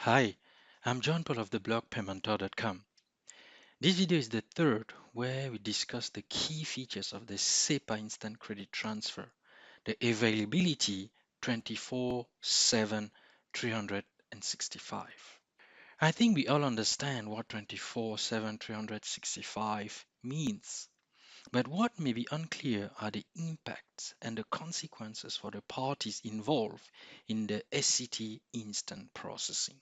Hi, I'm John Paul of the blog paymentor.com. This video is the third where we discuss the key features of the SEPA Instant Credit Transfer, the availability 24/7 365. I think we all understand what 24/7 365 means, but what may be unclear are the impacts and the consequences for the parties involved in the SCT instant processing.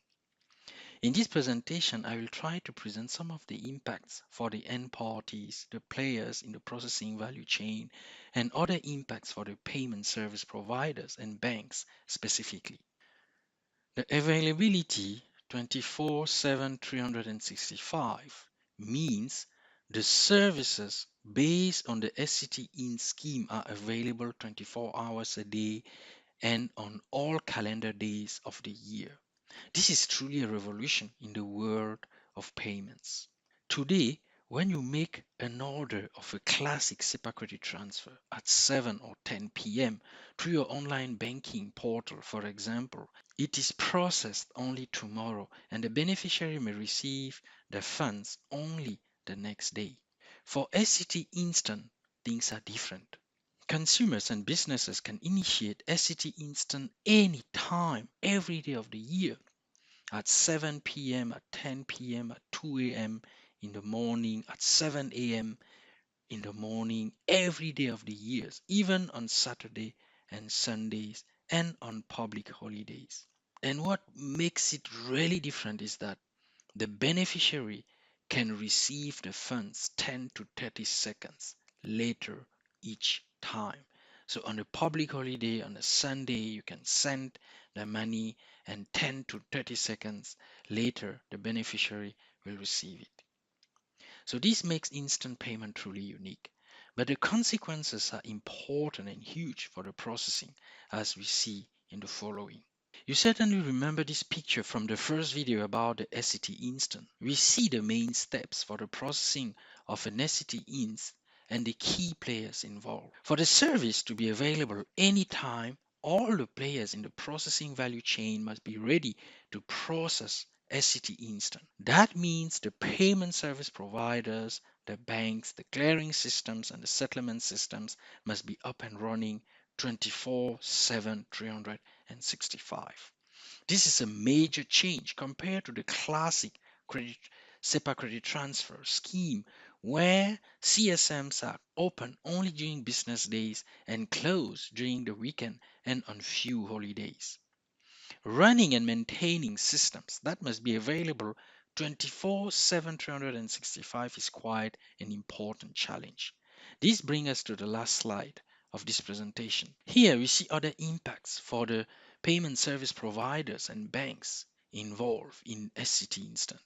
In this presentation, I will try to present some of the impacts for the end parties, the players in the processing value chain, and other impacts for the payment service providers and banks specifically. The availability 24/7 365 means the services based on the SCT-IN scheme are available 24 hours a day and on all calendar days of the year. This is truly a revolution in the world of payments. Today, when you make an order of a classic SEPA credit transfer at 7 or 10 p.m. through your online banking portal, for example, it is processed only tomorrow and the beneficiary may receive the funds only the next day. For SCT Instant, things are different. Consumers and businesses can initiate SCT Instant anytime, every day of the year at 7 p.m., at 10 p.m., at 2 a.m. in the morning, at 7 a.m. in the morning, every day of the years, even on Saturday and Sundays and on public holidays. And what makes it really different is that the beneficiary can receive the funds 10 to 30 seconds later each time. So on a public holiday, on a Sunday, you can send the money and 10 to 30 seconds later, the beneficiary will receive it. So this makes instant payment truly unique. But the consequences are important and huge for the processing, as we see in the following. You certainly remember this picture from the first video about the SCT Instant. We see the main steps for the processing of an SCT Inst and the key players involved. For the service to be available anytime, all the players in the processing value chain must be ready to process SCT Instant. That means the payment service providers, the banks, the clearing systems, and the settlement systems must be up and running 24/7 365. This is a major change compared to the classic credit SEPA credit transfer scheme where CSMs are open only during business days and closed during the weekend and on few holidays. Running and maintaining systems that must be available 24/7 365 is quite an important challenge. This brings us to the last slide of this presentation. Here we see other impacts for the payment service providers and banks involved in SCT Instant.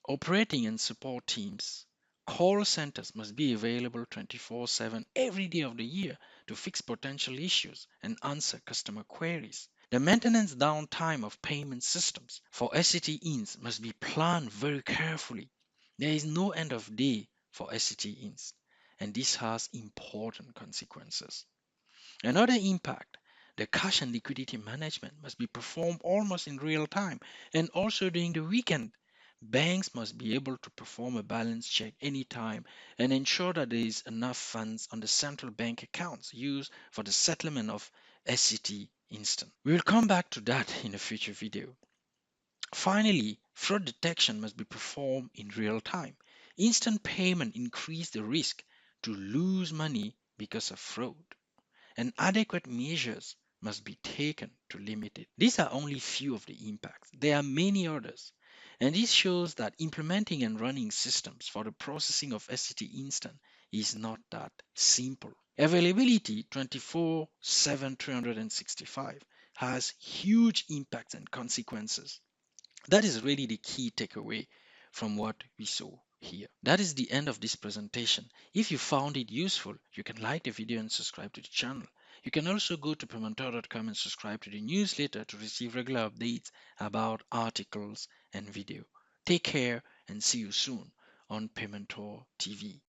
Operating and support teams. Call centers must be available 24/7 every day of the year to fix potential issues and answer customer queries. The maintenance downtime of payment systems for SCT INS must be planned very carefully. There is no end of day for SCT INS, and this has important consequences. Another impact, the cash and liquidity management must be performed almost in real time and also during the weekend. Banks must be able to perform a balance check anytime and ensure that there is enough funds on the central bank accounts used for the settlement of SCT Instant. We will come back to that in a future video. Finally, fraud detection must be performed in real time. Instant payment increases the risk to lose money because of fraud, and adequate measures must be taken to limit it. These are only few of the impacts. There are many others. And this shows that implementing and running systems for the processing of SCT Instant is not that simple. Availability 24/7 365 has huge impacts and consequences. That is really the key takeaway from what we saw here. That is the end of this presentation. If you found it useful, you can like the video and subscribe to the channel. You can also go to paymentor.com and subscribe to the newsletter to receive regular updates about articles and video. Take care and see you soon on Paymentor TV.